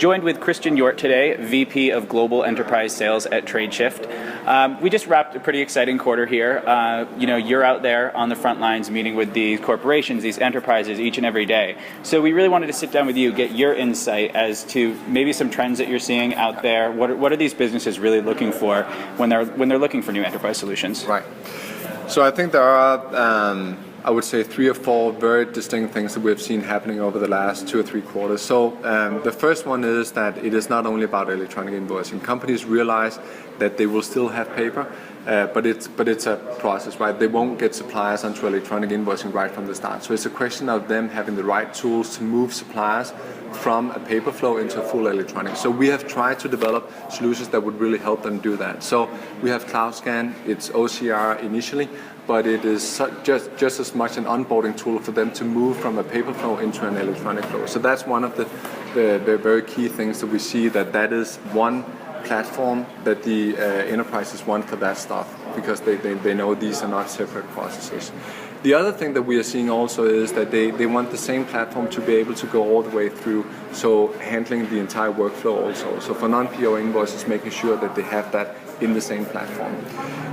Joined with Christian Hjorth today, VP of Global Enterprise Sales at Tradeshift. We just wrapped a pretty exciting quarter here. You're out there on the front lines meeting with these corporations, these enterprises each and every day. So we really wanted to sit down with you, get your insight as to maybe some trends that you're seeing out there. What are these businesses really looking for when they're looking for new enterprise solutions? Right. So I think there are, I would say, 3 or 4 very distinct things that we've seen happening over the last 2 or 3 quarters. So the first one is that it is not only about electronic invoicing. Companies realize that they will still have paper, but it's a process, right? They won't get suppliers onto electronic invoicing right from the start. So it's a question of them having the right tools to move suppliers from a paper flow into a full electronic. So we have tried to develop solutions that would really help them do that. So we have CloudScan, it's OCR initially, but it is just as much an onboarding tool for them to move from a paper flow into an electronic flow. So that's one of the very key things that we see, that is one platform that the enterprises want for that stuff, because they know these are not separate processes. The other thing that we are seeing also is that they want the same platform to be able to go all the way through, so handling the entire workflow also. So for non-PO invoices, making sure that they have that in the same platform.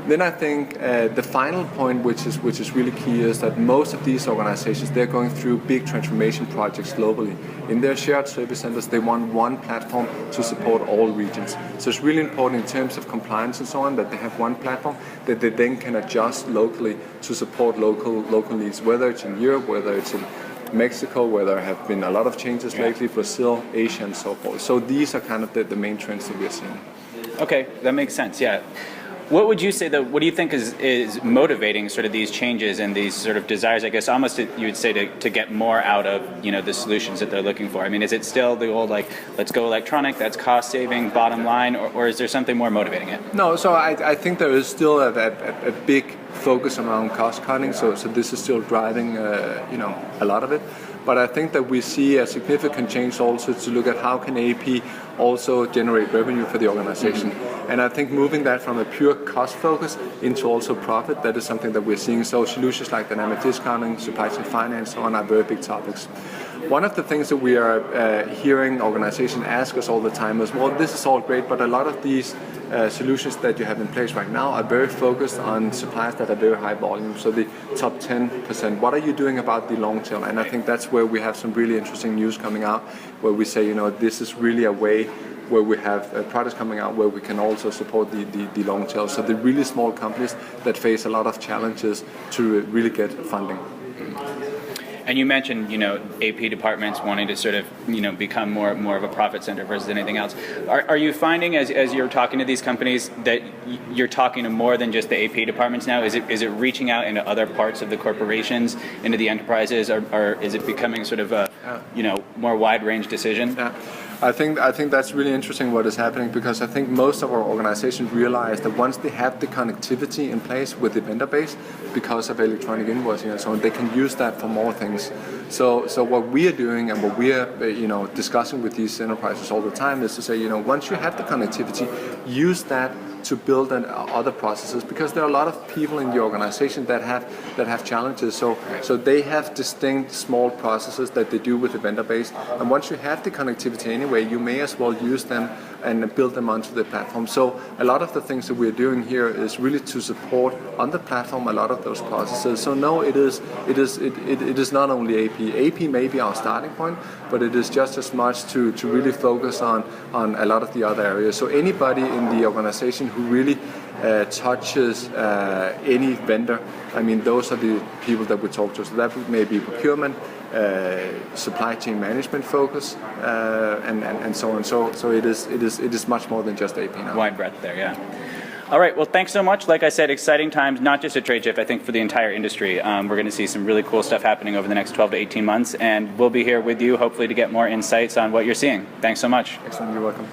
Then I think the final point, which is really key, is that most of these organizations, they're going through big transformation projects globally. In their shared service centers, they want one platform to support all regions. So it's really important in terms of compliance and so on that they have one platform that they then can adjust locally to support local needs, whether it's in Europe, whether it's in Mexico, where there have been a lot of changes lately, Brazil, Asia, and so forth. So these are kind of the main trends that we're seeing. Okay, that makes sense, yeah. What would you say, what do you think is motivating sort of these changes and these sort of desires, I guess, almost you would say to get more out of, the solutions that they're looking for? I mean, is it still the old, let's go electronic, that's cost saving, bottom line, or is there something more motivating it? No, so I think there is still a big focus around cost cutting, so this is still driving, a lot of it. But I think that we see a significant change also to look at how can AP also generate revenue for the organization. Mm-hmm. And I think moving that from a pure cost focus into also profit, that is something that we're seeing. So solutions like dynamic discounting, supply chain finance, so on are very big topics. One of the things that we are hearing organizations ask us all the time is, well, this is all great, but a lot of these solutions that you have in place right now are very focused on suppliers that are very high volume, so the top 10%. What are you doing about the long tail? And I think that's where we have some really interesting news coming out, where we say, this is really a way where we have products coming out where we can also support the long tail. So the really small companies that face a lot of challenges to really get funding. And you mentioned, AP departments wanting to sort of, become more of a profit center versus anything else. Are you finding as you're talking to these companies that you're talking to more than just the AP departments now? Is it reaching out into other parts of the corporations, into the enterprises, or is it becoming sort of a, more wide range decision? Yeah. I think that's really interesting what is happening, because I think most of our organizations realize that once they have the connectivity in place with the vendor base, because of electronic invoicing and so on, they can use that for more things. So what we are doing and what we are discussing with these enterprises all the time is to say, once you have the connectivity, use that to build other processes, because there are a lot of people in the organization that have challenges. So they have distinct small processes that they do with the vendor base, and once you have the connectivity anyway, you may as well use them and build them onto the platform. So a lot of the things that we're doing here is really to support on the platform a lot of those processes. So no, it is not only AP. AP may be our starting point, but it is just as much to really focus on a lot of the other areas. So anybody in the organization who really touches any vendor, I mean, those are the people that we talk to. So that may be procurement, supply chain management focus, and so on. So it is much more than just AP now. Wide breadth there, yeah. All right, well, thanks so much. Like I said, exciting times, not just at Tradeshift, I think for the entire industry. We're going to see some really cool stuff happening over the next 12 to 18 months, and we'll be here with you, hopefully, to get more insights on what you're seeing. Thanks so much. Excellent, you're welcome.